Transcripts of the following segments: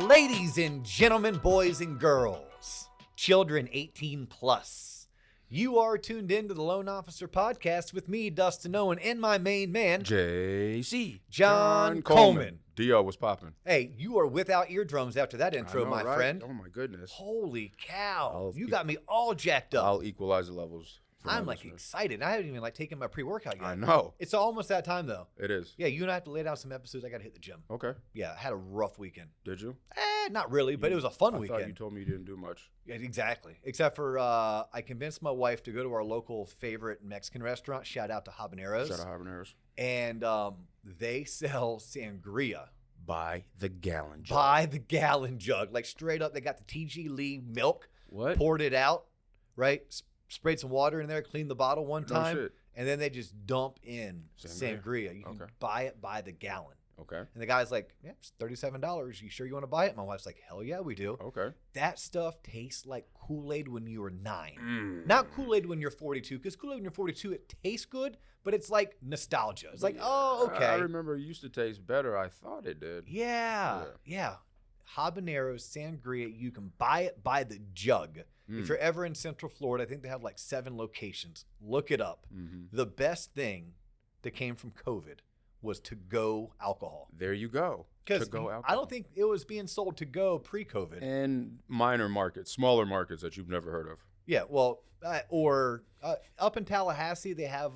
Ladies and gentlemen, boys and girls, children 18 plus, you are tuned in to the Loan Officer Podcast with me, Dustin Owen, and my main man, JC. John Coleman. D.O. was popping. Hey, you are without eardrums after that intro, my friend. Oh, my goodness. Holy cow. You got me all jacked up. I'll equalize the levels. I'm like excited. I haven't even taken my pre-workout yet. I know. It's almost that time though. It is. Yeah, you and I have to lay down some episodes. I got to hit the gym. Okay. Yeah, I had a rough weekend. Did you? Not really, but it was a fun weekend. I thought you told me you didn't do much. Yeah, exactly. Except for I convinced my wife to go to our local favorite Mexican restaurant. Shout out to Habaneros. Shout out Habaneros. And they sell sangria. By the gallon jug. By the gallon jug. Like straight up, they got the TG Lee milk. What? Poured it out, right? Sprayed some water in there, cleaned the bottle one time. Shit. And then they just dump in sangria. You can buy it by the gallon. Okay. And the guy's like, yeah, it's $37. You sure you want to buy it? My wife's like, hell yeah, we do. Okay. That stuff tastes like Kool-Aid when you were 9. Not Kool-Aid when you're 42, because Kool-Aid when you're 42, it tastes good, but it's like nostalgia. It's like, oh, okay. I remember it used to taste better. I thought it did. Yeah. Habaneros sangria, you can buy it by the jug. If you're ever in Central Florida, I think they have like 7 locations. Look it up. The best thing that came from COVID was to-go alcohol. There you go. Because To-go alcohol. I don't think it was being sold to-go pre-COVID. And minor markets, smaller markets that you've never heard of. Yeah, well, up in Tallahassee, they have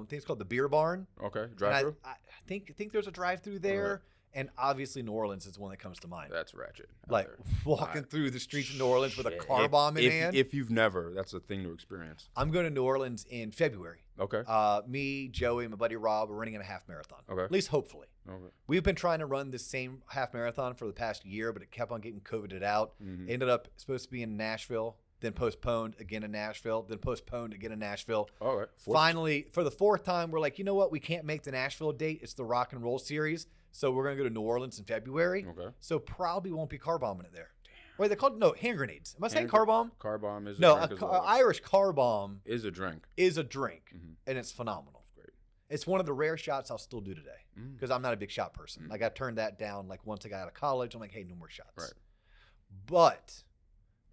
things called the Beer Barn. Okay, drive-through? I think there's a drive-through there. Right. And obviously New Orleans is the one that comes to mind. That's ratchet. Like walking through the streets of New Orleans with a car bomb in hand. If you've never, that's a thing to experience. I'm going to New Orleans in February. Okay. Me, Joey, my buddy Rob, we're running in a half marathon. Okay. At least hopefully. Okay. We've been trying to run this same half marathon for the past year, but it kept on getting COVIDed out. Ended up supposed to be in Nashville, then postponed again in Nashville, then postponed again in Nashville. All right. Finally, for the 4th time, we're like, you know what? We can't make the Nashville date. It's the Rock and Roll Series. So we're going to go to New Orleans in February. Okay. So probably won't be car bombing it there. Damn. Wait, they called hand grenades. Am I saying car bomb? Car bomb is a drink as well. Irish car bomb is a drink. And it's phenomenal. It's great. It's one of the rare shots I'll still do today because I'm not a big shot person. Like I turned that down like once I got out of college. I'm like, hey, no more shots. Right. But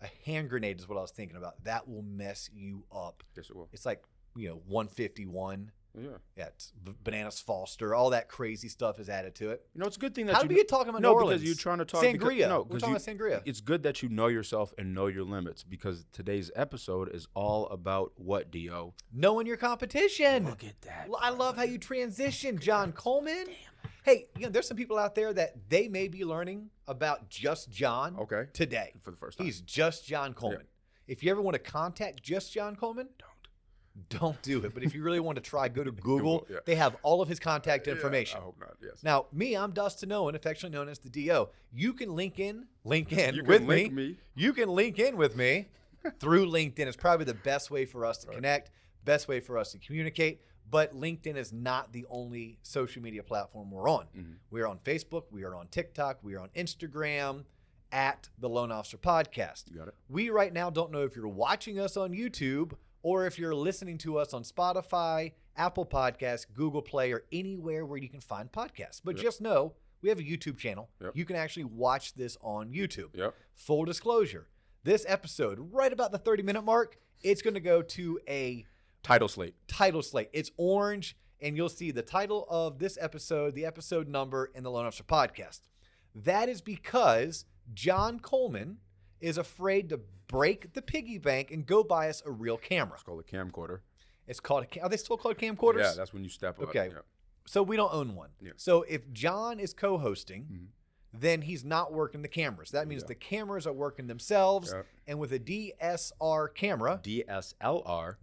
a hand grenade is what I was thinking about. That will mess you up. Yes, it will. It's like, 151. Yeah, it's Bananas Foster. All that crazy stuff is added to it. It's a good thing that How did we get talking about New Orleans? Because you're trying to talk sangria. We're talking about sangria. It's good that you know yourself and know your limits because today's episode is all about what, D.O.? Knowing your competition. Look at that. I love how you transition, John Coleman. Damn. Hey, there's some people out there that they may be learning about Just John today. For the first time. He's Just John Coleman. Yeah. If you ever want to contact Just John Coleman, don't do it. But if you really want to try, go to Google. They have all of his contact information. I hope not, yes. Now, I'm Dustin Owen, affectionately known as the D.O. You can link in with me. You can link in with me through LinkedIn. It's probably the best way for us to connect, best way for us to communicate. But LinkedIn is not the only social media platform we're on. We are on Facebook. We are on TikTok. We are on Instagram at the Loan Officer Podcast. You got it. We right now don't know if you're watching us on YouTube or if you're listening to us on Spotify, Apple Podcasts, Google Play, or anywhere where you can find podcasts. But just know we have a YouTube channel. You can actually watch this on YouTube. Full disclosure, this episode, right about the 30-minute mark, it's going to go to a title slate. It's orange, and you'll see the title of this episode, the episode number, and the Loan Officer Podcast. That is because John Coleman is afraid to break the piggy bank and go buy us a real camera. It's called a camcorder. Are they still called camcorders? Yeah, that's when you step up. Okay. Yeah. So we don't own one. Yeah. So if John is co-hosting, then he's not working the cameras. That means the cameras are working themselves. Yeah. And with a DSLR camera. DSLR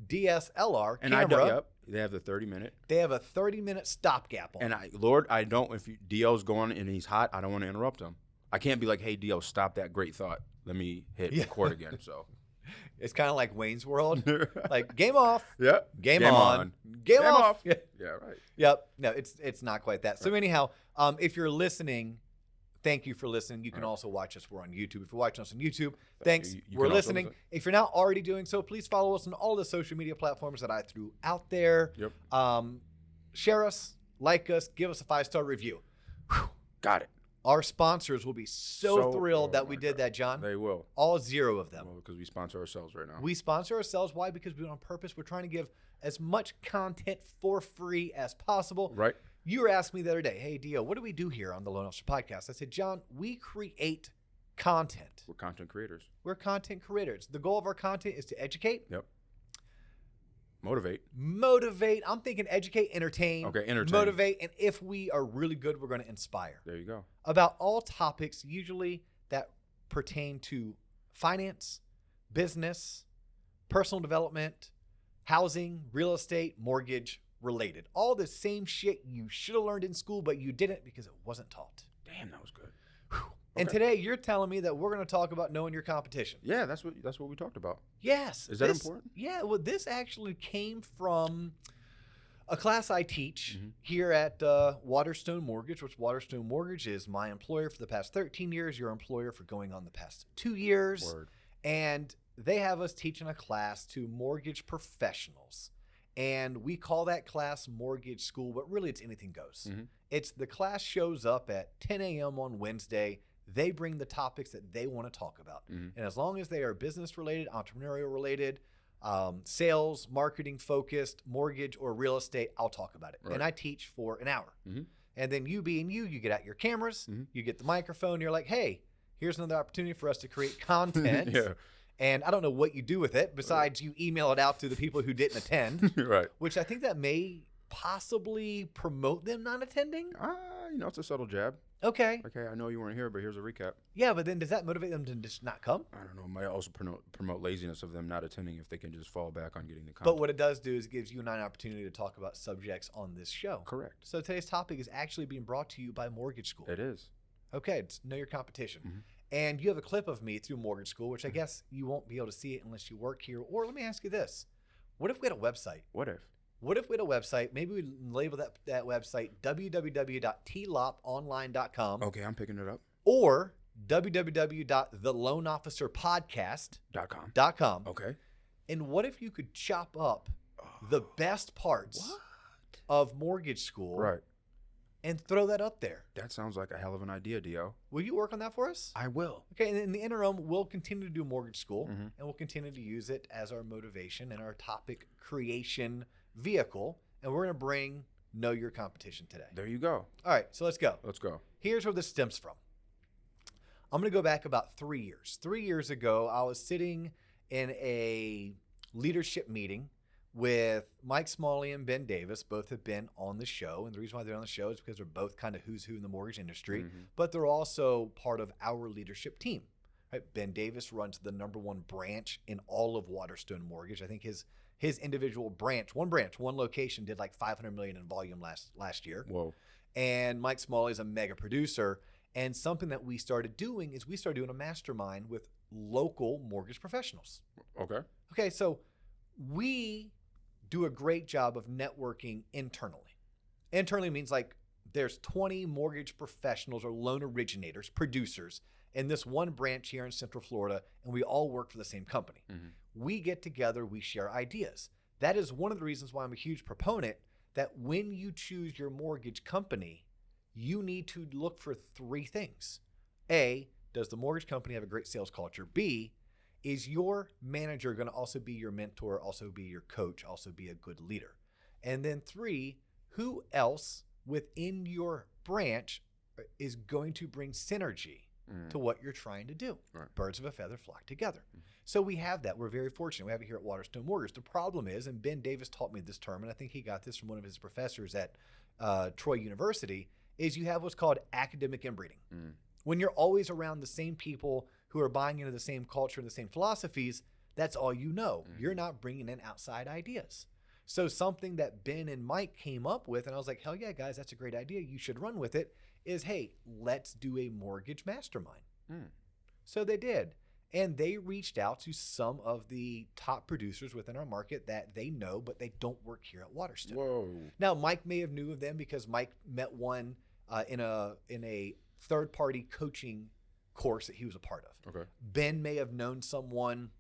and camera. They have the 30-minute. They have a 30-minute stopgap on. And if D.O.'s going and he's hot, I don't want to interrupt him. I can't be like, hey, D.O., stop that great thought. Let me hit record again. So it's kind of like Wayne's World. Like, game off. Yeah. Game on. Game off. Yeah, right. Yep. No, it's not quite that. So anyhow, if you're listening, thank you for listening. You can also watch us. We're on YouTube. If you're watching us on YouTube, thanks. We're listening. If you're not already doing so, please follow us on all the social media platforms that I threw out there. Yep. Share us, like us, give us a 5-star review. Got it. Our sponsors will be so thrilled that we did that, John. They will. All 0 of them. Well, because we sponsor ourselves right now. We sponsor ourselves. Why? Because we do it on purpose. We're trying to give as much content for free as possible. Right. You were asking me the other day, hey, Dio, what do we do here on the Loan Officer Podcast? I said, John, we create content. We're content creators. We're content creators. The goal of our content is to educate. Yep. Motivate. I'm thinking educate, entertain. Okay, entertain. Motivate. And if we are really good, we're going to inspire. There you go. About all topics usually that pertain to finance, business, personal development, housing, real estate, mortgage related. All the same shit you should have learned in school, but you didn't because it wasn't taught. Damn, that was good. Okay. And today you're telling me that we're going to talk about knowing your competition. Yeah, that's what we talked about. Yes. Is that important? Yeah. Well, this actually came from a class I teach here at Waterstone Mortgage, which Waterstone Mortgage is my employer for the past 13 years, your employer for going on the past 2 years. Word. And they have us teaching a class to mortgage professionals. And we call that class Mortgage School, but really it's anything goes. It's the class shows up at 10 a.m. on Wednesday. They bring the topics that they want to talk about. And as long as they are business related, entrepreneurial related, sales, marketing focused, mortgage, or real estate, I'll talk about it. Right. And I teach for an hour. And then you being you get out your cameras, you get the microphone, you're like, hey, here's another opportunity for us to create content. Yeah. And I don't know what you do with it besides you email it out to the people who didn't attend. Right. Which I think that may possibly promote them not attending. It's a subtle jab. Okay. Okay, I know you weren't here, but here's a recap. Yeah, but then does that motivate them to just not come? I don't know. It might also promote laziness of them not attending if they can just fall back on getting the content. But what it does do is it gives you and I an opportunity to talk about subjects on this show. Correct. So today's topic is actually being brought to you by Mortgage School. It is. Okay, it's know your competition. And you have a clip of me through Mortgage School, which I guess you won't be able to see it unless you work here. Or let me ask you this. What if we had a website? What if we had a website? Maybe we label that website www.tloponline.com. Okay, I'm picking it up. Or www.theloanofficerpodcast.com. Okay. And what if you could chop up the best parts of Mortgage School and throw that up there? That sounds like a hell of an idea, Dio. Will you work on that for us? I will. Okay, and in the interim, we'll continue to do Mortgage School, and we'll continue to use it as our motivation and our topic creation vehicle, and we're going to bring Know Your Competition today. There you go. All right, so let's go. Let's go. Here's where this stems from. I'm going to go back about 3 years. 3 years ago, I was sitting in a leadership meeting with Mike Smalley and Ben Davis. Both have been on the show, and the reason why they're on the show is because they're both kind of who's who in the mortgage industry, but they're also part of our leadership team. Right? Ben Davis runs the #1 branch in all of Waterstone Mortgage. I think his individual branch, one location, did like $500 million in volume last year. Whoa. And Mike Smalley is a mega producer. And something that we started doing is we started doing a mastermind with local mortgage professionals. Okay, so we do a great job of networking internally. Internally means like there's 20 mortgage professionals or loan originators, producers, in this one branch here in Central Florida, and we all work for the same company. We get together, we share ideas. That is one of the reasons why I'm a huge proponent that when you choose your mortgage company, you need to look for 3 things. A, does the mortgage company have a great sales culture? B, is your manager going to also be your mentor, also be your coach, also be a good leader? And then 3, who else within your branch is going to bring synergy to what you're trying to do? Birds of a feather flock together. So we have that. We're very fortunate. We have it here at Waterstone Mortgage. The problem is, and Ben Davis taught me this term, and I think he got this from one of his professors at Troy University, is you have what's called academic inbreeding. When you're always around the same people who are buying into the same culture and the same philosophies, that's all you know. You're not bringing in outside ideas. So something that Ben and Mike came up with, and I was like, hell yeah, guys, that's a great idea. You should run with it, is, hey, let's do a mortgage mastermind. So they did. And they reached out to some of the top producers within our market that they know, but they don't work here at Waterstone. Whoa. Now, Mike may have knew of them because Mike met one in a third-party coaching course that he was a part of. Okay. Ben may have known someone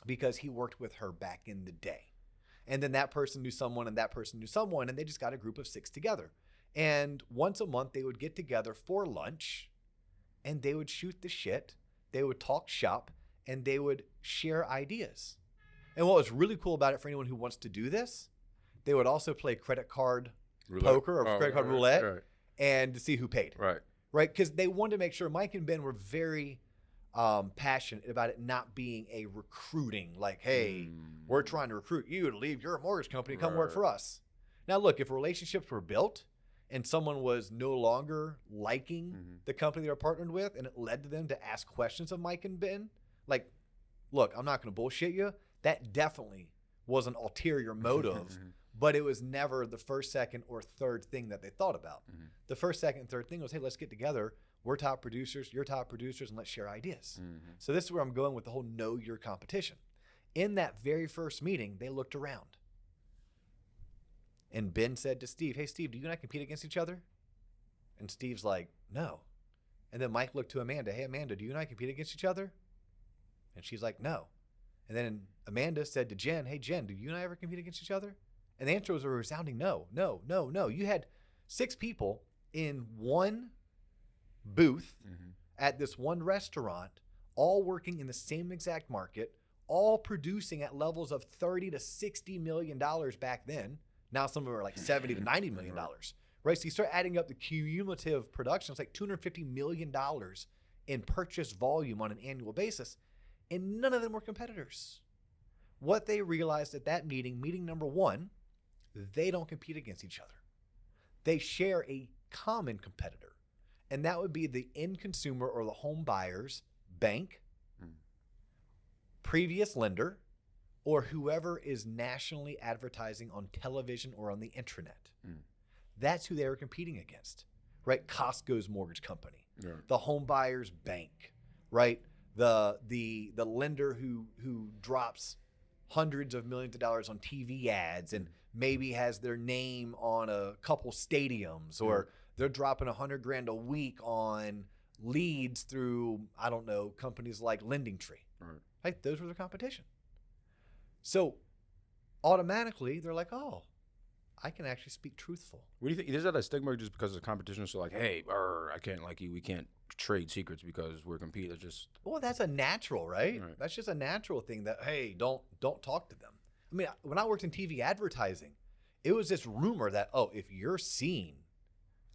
because he worked with her back in the day. And then that person knew someone, and that person knew someone, and they just got a group of 6 together. And once a month, they would get together for lunch and they would shoot the shit. They would talk shop, and they would share ideas. And what was really cool about it for anyone who wants to do this, they would also play credit card poker or credit card roulette and to see who paid. Right. Right? Because they wanted to make sure Mike and Ben were very passionate about it not being a recruiting, like, hey, we're trying to recruit you to leave your mortgage company, come work for us. Now, look, if relationships were built and someone was no longer liking the company they were partnered with and it led to them to ask questions of Mike and Ben, like, look, I'm not going to bullshit you. That definitely was an ulterior motive, but it was never the first, second, or third thing that they thought about. The first, second, and third thing was, hey, let's get together. We're top producers, you're top producers, and let's share ideas. So this is where I'm going with the whole know your competition. In that very first meeting, they looked around. And Ben said to Steve, hey, Steve, do you and I compete against each other? And Steve's like, no. And then Mike looked to Amanda, hey, Amanda, do you and I compete against each other? And she's like, no. And then Amanda said to Jen, hey, Jen, do you and I ever compete against each other? And the answer was a resounding no, no, no, no. You had 6 people in one booth at this one restaurant, all working in the same exact market, all producing at levels of $30 to $60 million back then. Now some of them are like $70 to $90 million, right? So you start adding up the cumulative production. It's like $250 million in purchase volume on an annual basis. And none of them were competitors. What they realized at that meeting, meeting number 1, they don't compete against each other. They share a common competitor. And that would be the end consumer or the home buyer's bank, previous lender, or whoever is nationally advertising on television or on the intranet. That's who they were competing against, right? Costco's mortgage company, the home buyer's bank, right? The lender who drops hundreds of millions of dollars on TV ads and maybe has their name on a couple stadiums, or they're dropping $100,000 a week on leads through, I don't know, companies like LendingTree. Right? Those were their competition. So automatically they're like, oh, I can actually speak truthful. What do you think? Is that a stigma just because of competition? So like, hey, I can't like you. We can't trade secrets because we're competing. It's just. Well, that's a natural, right? That's just a natural thing that, hey, don't talk to them. I mean, when I worked in TV advertising, it was this rumor that, oh, if you're seen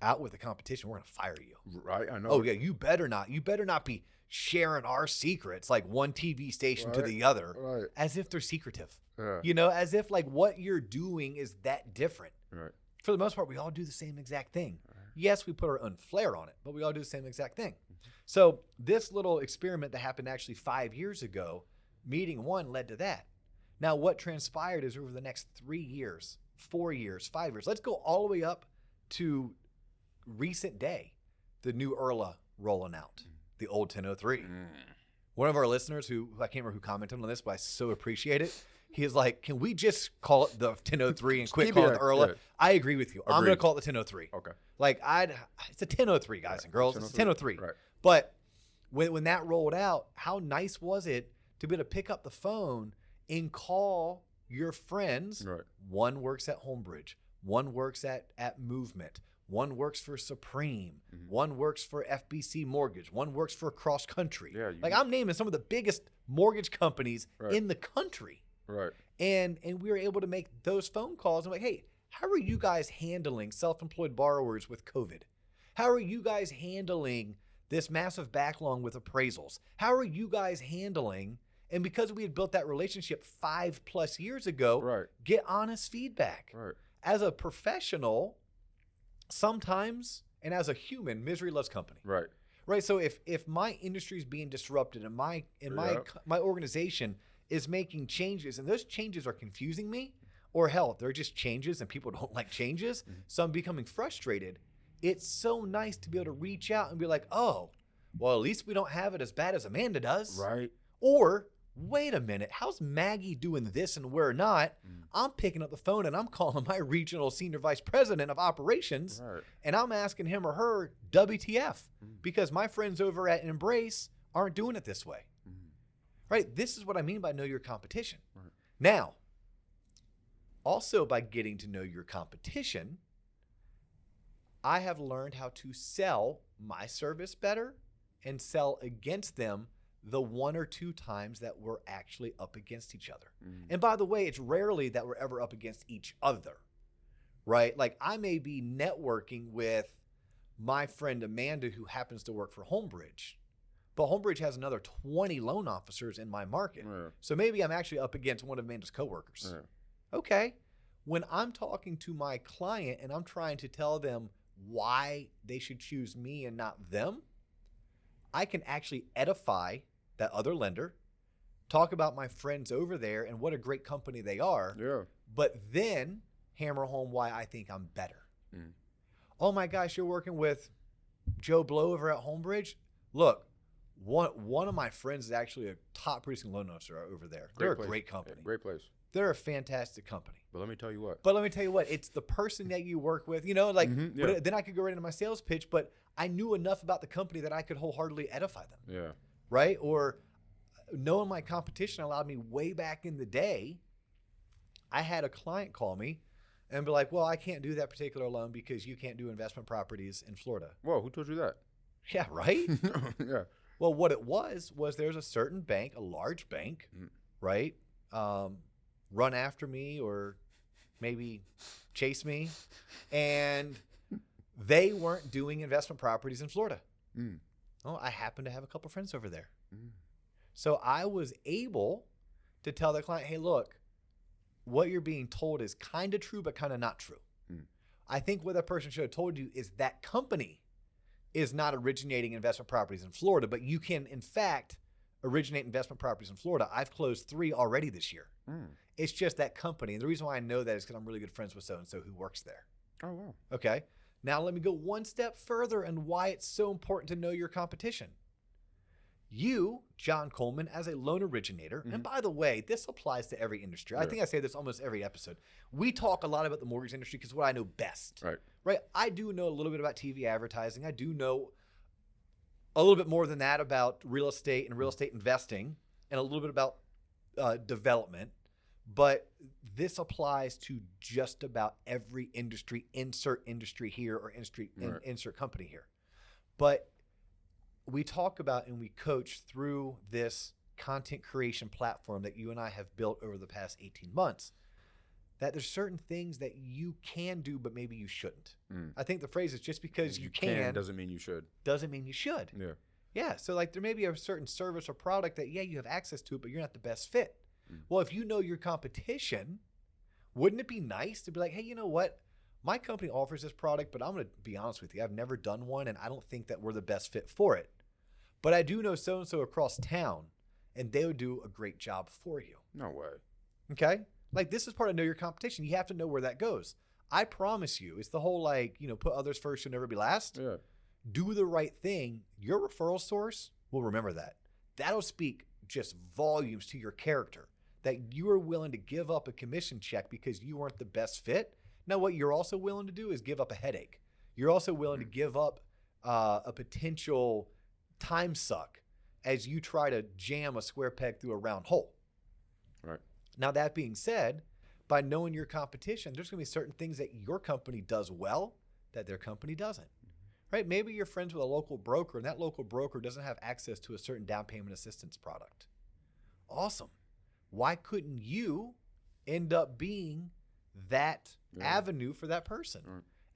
out with the competition, we're going to fire you. Right, I know. Oh, yeah, you better not be sharing our secrets like one TV station to the other, as if they're secretive. You know, as if like what you're doing is that different. For the most part, we all do the same exact thing. Yes, we put our own flair on it, but we all do the same exact thing. So this little experiment that happened actually 5 years ago, meeting 1 led to that. Now, what transpired is over the next 3 years, 4 years, 5 years, let's go all the way up to recent day, the new IRLA rolling out, the old 1003. One of our listeners who I can't remember who commented on this, but I so appreciate it. He is like, can we just call it the 1003 and quit calling it IRLA? Yeah. I agree with you. Agreed. I'm going to call it the 1003. Okay. Like it's a 1003, guys and girls. 1003. It's a 1003. Right. But when that rolled out, how nice was it to be able to pick up the phone and call your friends? Right. One works at Homebridge. One works at Movement. One works for Supreme. One works for FBC Mortgage. One works for Cross Country. Yeah, like I'm naming some of the biggest mortgage companies in the country. Right. And we were able to make those phone calls. I'm like, hey, how are you guys handling self-employed borrowers with COVID? How are you guys handling this massive backlog with appraisals? How are you guys handling? And because we had built that relationship 5+ years ago, get honest feedback. As a professional, sometimes, and as a human, misery loves company. Right. So if my industry is being disrupted and my organization is making changes and those changes are confusing me, or hell, they're just changes and people don't like changes, so I'm becoming frustrated. It's so nice to be able to reach out and be like, oh, well, at least we don't have it as bad as Amanda does. Or, wait a minute, how's Maggie doing this and we're not? I'm picking up the phone and I'm calling my regional senior vice president of operations and I'm asking him or her WTF because my friends over at Embrace aren't doing it this way. Right? This is what I mean by know your competition. Now, also by getting to know your competition, I have learned how to sell my service better and sell against them the 1 or 2 times that we're actually up against each other. And by the way, it's rarely that we're ever up against each other, right? Like I may be networking with my friend Amanda, who happens to work for Homebridge, but Homebridge has another 20 loan officers in my market. So maybe I'm actually up against one of Amanda's coworkers. Okay. When I'm talking to my client and I'm trying to tell them why they should choose me and not them, I can actually edify that other lender, talk about my friends over there and what a great company they are, but then hammer home why I think I'm better. Oh my gosh, you're working with Joe Blow over at Homebridge? Look, one of my friends is actually a top producing loan officer over there. They're a great company. Yeah, great place. They're a fantastic company. But let me tell you what. It's the person that you work with, but then I could go right into my sales pitch, but I knew enough about the company that I could wholeheartedly edify them. Yeah. Right? Or knowing my competition allowed me way back in the day. I had a client call me and be like, well, I can't do that particular loan because you can't do investment properties in Florida. Whoa, who told you that? Yeah, right? Yeah. Well, what it was there's a certain bank, a large bank, right? Run after me or maybe chase me. And they weren't doing investment properties in Florida. Oh, I happen to have a couple of friends over there. So I was able to tell the client, hey, look, what you're being told is kind of true, but kind of not true. I think what that person should have told you is that company is not originating investment properties in Florida, but you can, in fact, originate investment properties in Florida. I've closed 3 already this year. It's just that company. And the reason why I know that is because I'm really good friends with so-and-so who works there. Oh, wow. Okay. Now let me go one step further and why it's so important to know your competition. You, John Coleman, as a loan originator, and by the way, this applies to every industry. I think I say this almost every episode. We talk a lot about the mortgage industry because what I know best. Right. I do know a little bit about TV advertising. I do know a little bit more than that about real estate and real estate investing and a little bit about development. But this applies to just about every industry, insert industry here or insert company here. But we talk about and we coach through this content creation platform that you and I have built over the past 18 months that there's certain things that you can do, but maybe you shouldn't. I think the phrase is just because you can doesn't mean you should. Doesn't mean you should. Yeah. So like there may be a certain service or product that, you have access to it, but you're not the best fit. Well, if you know your competition, wouldn't it be nice to be like, hey, you know what? My company offers this product, but I'm going to be honest with you. I've never done one, and I don't think that we're the best fit for it. But I do know so-and-so across town, and they would do a great job for you. No way. Okay? Like this is part of know your competition. You have to know where that goes. I promise you, it's the whole put others first, you'll never be last. Yeah. Do the right thing. Your referral source will remember that. That'll speak just volumes to your character. That you are willing to give up a commission check because you weren't the best fit. Now, what you're also willing to do is give up a headache. You're also willing to give up a potential time suck as you try to jam a square peg through a round hole. Right. Now, that being said, by knowing your competition, there's going to be certain things that your company does well that their company doesn't. Right? Maybe you're friends with a local broker, and that local broker doesn't have access to a certain down payment assistance product. Awesome. Why couldn't you end up being that avenue for that person?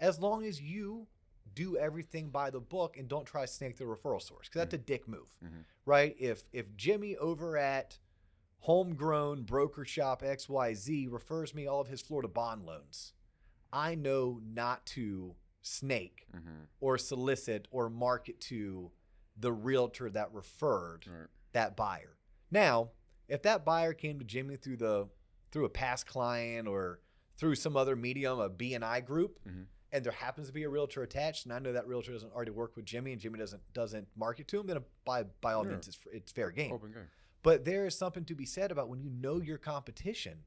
As long as you do everything by the book and don't try to snake the referral source, because that's a dick move, right? If Jimmy over at Homegrown Broker Shop XYZ refers me all of his Florida bond loans, I know not to snake or solicit or market to the realtor that referred that buyer. Now, if that buyer came to Jimmy through a past client or through some other medium, a B&I group, and there happens to be a realtor attached, and I know that realtor doesn't already work with Jimmy, and Jimmy doesn't market to him, then by all means, it's fair game. Open game. But there is something to be said about when you know your competition.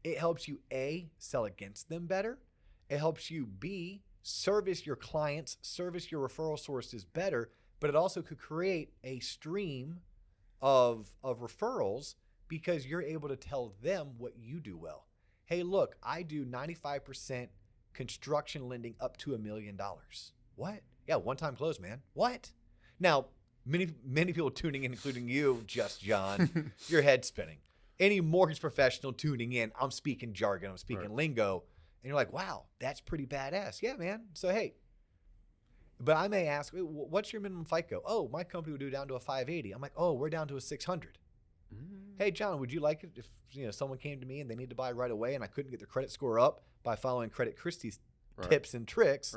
It helps you, A, sell against them better. It helps you, B, service your clients, service your referral sources better, but it also could create a stream of referrals because you're able to tell them what you do well. Hey, look, I do 95% construction lending up to $1 million. What? Yeah, one-time close, man. What? Now, many people tuning in, including you, Just John, your head spinning. Any mortgage professional tuning in, I'm speaking jargon, I'm speaking lingo, and you're like, wow, that's pretty badass. Yeah, man. So, hey, but I may ask, what's your minimum FICO? Oh, my company would do down to a 580. I'm like, oh, we're down to a 600. Hey, John, would you like it if someone came to me and they need to buy right away and I couldn't get their credit score up by following Credit Christie's tips and tricks,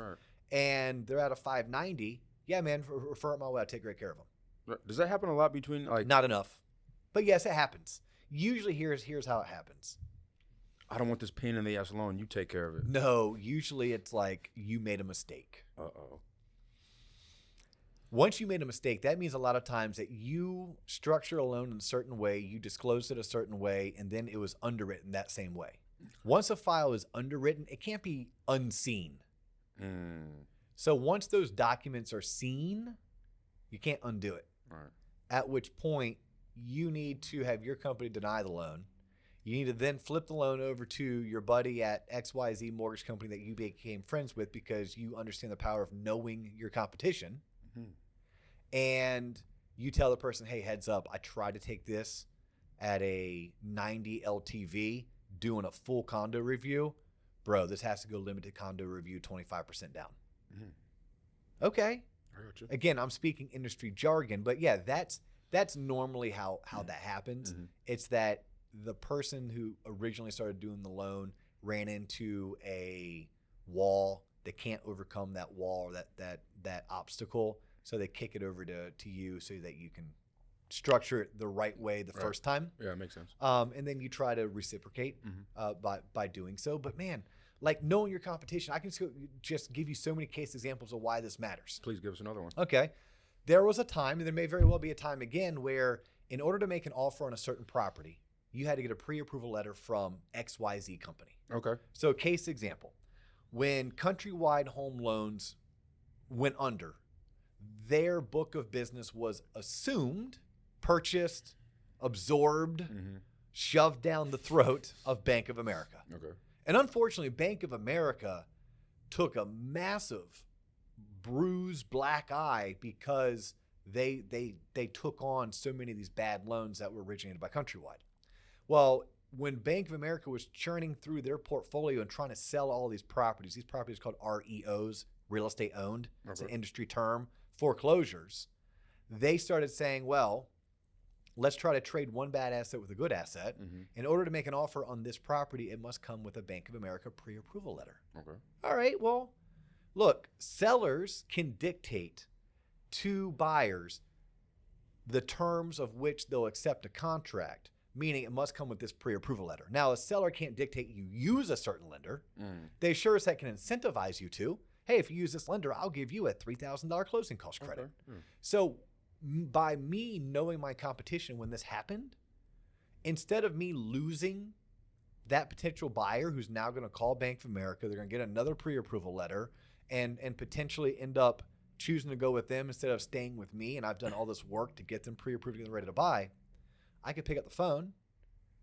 and they're at a 590? Yeah, man, refer them my way. I'll take great care of them. Does that happen a lot between like? Not enough, but yes, it happens. Usually, here's how it happens. I don't want this pain in the ass loan. You take care of it. No, usually it's like you made a mistake. Uh-oh. Once you made a mistake, that means a lot of times that you structure a loan in a certain way, you disclosed it a certain way, and then it was underwritten that same way. Once a file is underwritten, it can't be unseen. So once those documents are seen, you can't undo it. Right. At which point, you need to have your company deny the loan. You need to then flip the loan over to your buddy at XYZ mortgage company that you became friends with because you understand the power of knowing your competition. And you tell the person, hey, heads up, I tried to take this at a 90 LTV doing a full condo review. Bro, this has to go limited condo review 25% down. Okay. Again, I'm speaking industry jargon, but yeah, that's normally how that happens. It's that the person who originally started doing the loan ran into a wall. They can't overcome that wall or that obstacle. So they kick it over to you so that you can structure it the right way the first time. Yeah, it makes sense. And then you try to reciprocate by doing so. But man, like knowing your competition, I can just give you so many case examples of why this matters. Please give us another one. Okay. There was a time, and there may very well be a time again, where in order to make an offer on a certain property, you had to get a pre-approval letter from XYZ company. Okay. So case example, when Countrywide Home Loans went under, their book of business was assumed, purchased, absorbed, shoved down the throat of Bank of America. Okay. And unfortunately, Bank of America took a massive bruised black eye because they took on so many of these bad loans that were originated by Countrywide. Well, when Bank of America was churning through their portfolio and trying to sell all these properties called REOs, real estate owned, it's an industry term, foreclosures, they started saying, well, let's try to trade one bad asset with a good asset. In order to make an offer on this property, it must come with a Bank of America pre-approval letter. Okay. All right, well, look, sellers can dictate to buyers the terms of which they'll accept a contract, meaning it must come with this pre-approval letter. Now, a seller can't dictate you use a certain lender. They sure as heck can incentivize you to. Hey, if you use this lender, I'll give you a $3,000 closing cost credit. So by me knowing my competition when this happened, instead of me losing that potential buyer who's now going to call Bank of America, they're going to get another pre-approval letter and potentially end up choosing to go with them instead of staying with me, and I've done all this work to get them pre-approved and ready to buy, I could pick up the phone,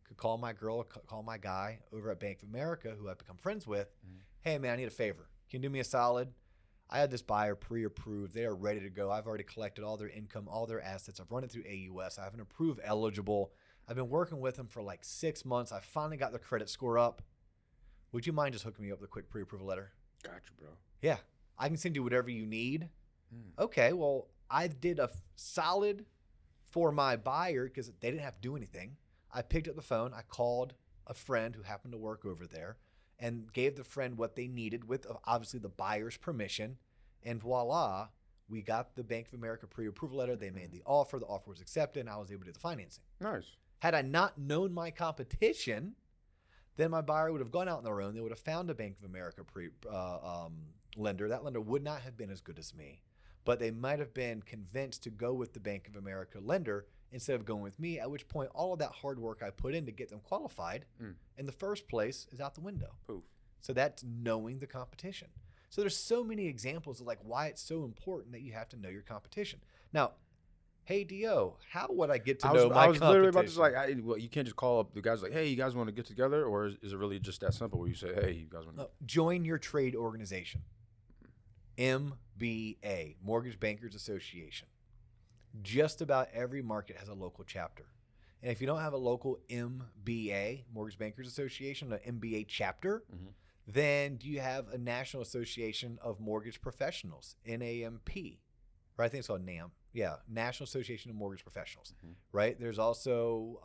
could call my girl, call my guy over at Bank of America who I've become friends with. Hey, man, I need a favor. Can you do me a solid? I had this buyer pre-approved. They are ready to go. I've already collected all their income, all their assets. I've run it through AUS. I have an approved eligible. I've been working with them for like 6 months. I finally got their credit score up. Would you mind just hooking me up with a quick pre-approval letter? Gotcha, bro. Yeah. I can send you whatever you need. Okay, well, I did a solid for my buyer because they didn't have to do anything. I picked up the phone. I called a friend who happened to work over there and gave the friend what they needed with obviously the buyer's permission. And voila, we got the Bank of America pre-approval letter. They made the offer. The offer was accepted, and I was able to do the financing. Nice. Had I not known my competition, then my buyer would have gone out on their own. They would have found a Bank of America lender. That lender would not have been as good as me, but they might have been convinced to go with the Bank of America lender instead of going with me, at which point all of that hard work I put in to get them qualified in the first place is out the window. Poof. So that's knowing the competition. So there's so many examples of like why it's so important that you have to know your competition. Now, hey, D.O., how would I get to know my competition? I was literally about to say, well, you can't just call up the guys like, hey, you guys want to get together? Or is it really just that simple where you say, hey, you guys want to? Join your trade organization. MBA, Mortgage Bankers Association. just about every market has a local chapter. And if you don't have a local MBA, Mortgage Bankers Association, an MBA chapter, then do you have a National Association of Mortgage Professionals, NAMP, right? I think it's called NAM. Yeah, National Association of Mortgage Professionals, right? There's also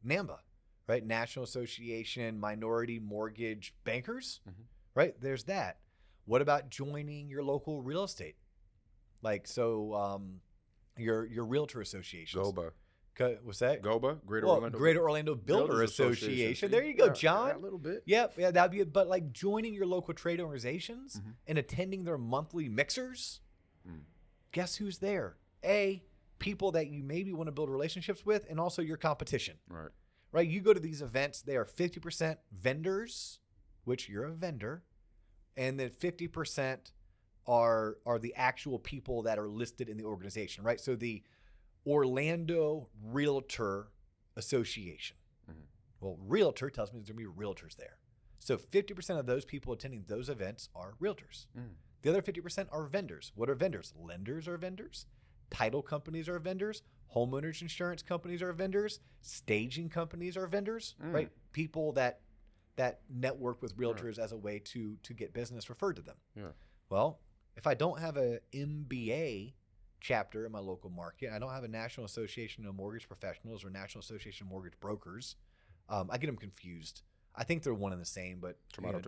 NAMBA, right? National Association Minority Mortgage Bankers, right? There's that. What about joining your local real estate? Like, so your realtor associations. GOBA. What's that? GOBA, Greater Orlando Builder Association. There you go, John. Yeah, a little bit. Yep, yeah, that'd be it. But like joining your local trade organizations and attending their monthly mixers, guess who's there? People that you maybe want to build relationships with, and also your competition. Right. You go to these events, they are 50% vendors, which you're a vendor, and then 50% are the actual people that are listed in the organization, right? So the Orlando Realtor Association. Well, realtor tells me there's going to be realtors there. So 50% of those people attending those events are realtors. The other 50% are vendors. What are vendors? Lenders are vendors. Title companies are vendors. Homeowners insurance companies are vendors. Staging companies are vendors, right? People that network with realtors as a way to get business referred to them. Well, if I don't have a MBA chapter in my local market, I don't have a National Association of Mortgage Professionals or National Association of Mortgage Brokers. I get them confused. I think they're one and the same, but tomato.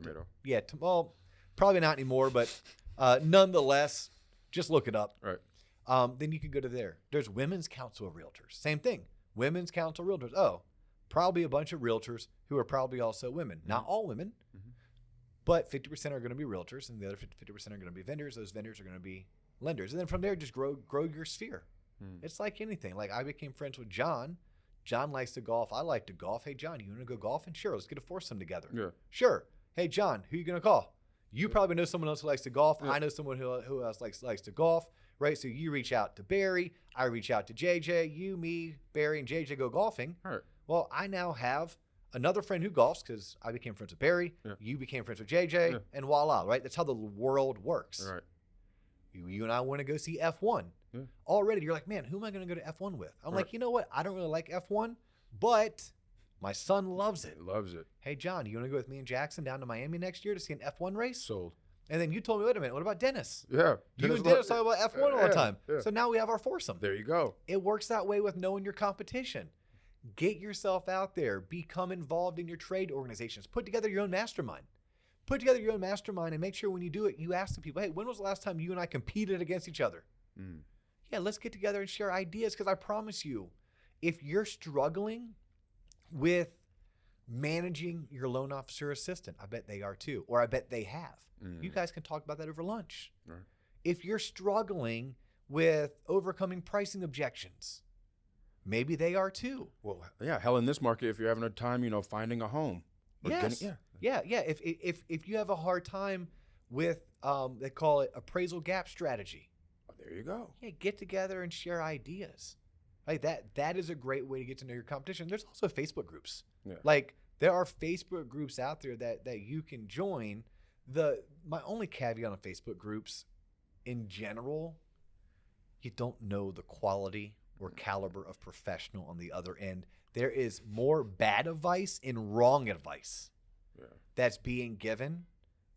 Yeah, well, probably not anymore, but nonetheless, just look it up. Right. Then you can go to there. There's Women's Council of Realtors. Same thing. Women's Council of Realtors. Oh, probably a bunch of realtors who are probably also women. Not all women, but 50% are going to be realtors, and the other 50% are going to be vendors. Those vendors are going to be lenders. And then from there, just grow your sphere. It's like anything. Like I became friends with John. John likes to golf. I like to golf. Hey, John, you want to go golfing? Sure, let's get a foursome together. Yeah. Sure. Hey, John, who you going to call? You probably know someone else who likes to golf. Yeah. I know someone who else likes to golf, right? So you reach out to Barry. I reach out to JJ. You, me, Barry, and JJ go golfing. All right. Well, I now have another friend who golfs because I became friends with Barry. Yeah. You became friends with JJ, and voila, right? That's how the world works. All right. You and I want to go see F1. Yeah. Already, you're like, man, who am I going to go to F1 with? I'm like, you know what? I don't really like F1, but my son loves it. Loves it. Hey, John, you want to go with me and Jackson down to Miami next year to see an F1 race? Sold. And then you told me, wait a minute, what about Dennis? Yeah. You and Dennis talk about F1 all the time. Yeah. So now we have our foursome. There you go. It works that way with knowing your competition. Get yourself out there. Become involved in your trade organizations. Put together your own mastermind. Put together your own mastermind and make sure when you do it, you ask the people, hey, when was the last time you and I competed against each other? Yeah, let's get together and share ideas, because I promise you, if you're struggling with managing your loan officer assistant, I bet they are too, or I bet they have. You guys can talk about that over lunch. Right. If you're struggling with overcoming pricing objections, maybe they are too. Well, yeah, hell, in this market, if you're having a time, finding a home. Yes. Yeah. If you have a hard time with, they call it appraisal gap strategy. Oh, there you go. Yeah, get together and share ideas. Like that is a great way to get to know your competition. There's also Facebook groups. Yeah. Like there are Facebook groups out there that you can join. My only caveat on Facebook groups in general, you don't know the quality or caliber of professional on the other end. There is more bad advice and wrong advice that's being given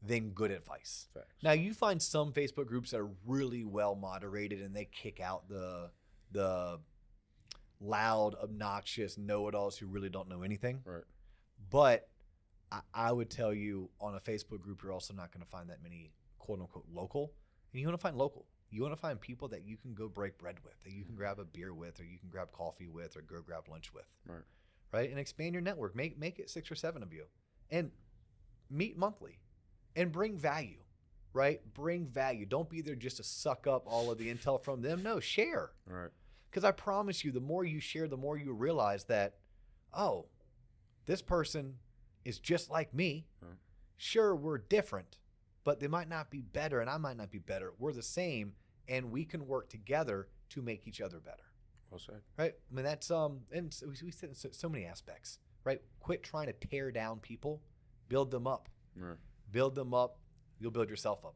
than good advice. Facts. Now, you find some Facebook groups that are really well moderated and they kick out the loud, obnoxious know-it-alls who really don't know anything. Right. But I would tell you, on a Facebook group, you're also not going to find that many quote-unquote local. And you want to find local. You want to find people that you can go break bread with, that you can grab a beer with, or you can grab coffee with, or go grab lunch with. Right? And expand your network. Make it 6 or 7 of you. And meet monthly. And bring value. Right? Bring value. Don't be there just to suck up all of the intel from them. No, share. Right. Because I promise you, the more you share, the more you realize that, oh, this person is just like me. Right. Sure, we're different, but they might not be better, and I might not be better. We're the same, and we can work together to make each other better. Well said. Right? I mean, that's and so we said in so many aspects. Right? Quit trying to tear down people. Build them up. Right. Build them up. You'll build yourself up.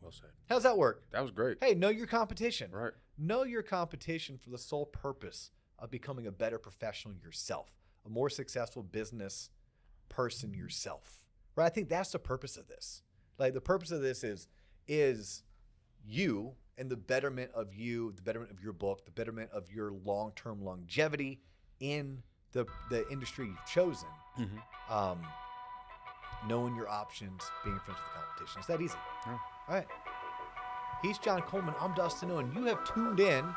Well said. How's that work? That was great. Hey, know your competition. Right. Know your competition for the sole purpose of becoming a better professional yourself, a more successful business person yourself. Right? I think that's the purpose of this. Like the purpose of this is you and the betterment of you, the betterment of your book, the betterment of your long-term longevity in the industry you've chosen. Mm-hmm. Knowing your options, being friends with the competition. It's that easy. Yeah. All right. He's John Coleman. I'm Dustin Owen. You have tuned in to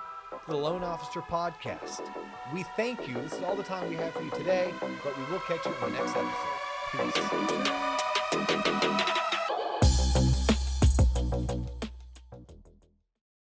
the Loan Officer Podcast. We thank you. This is all the time we have for you today, but we will catch you in the next episode. Peace.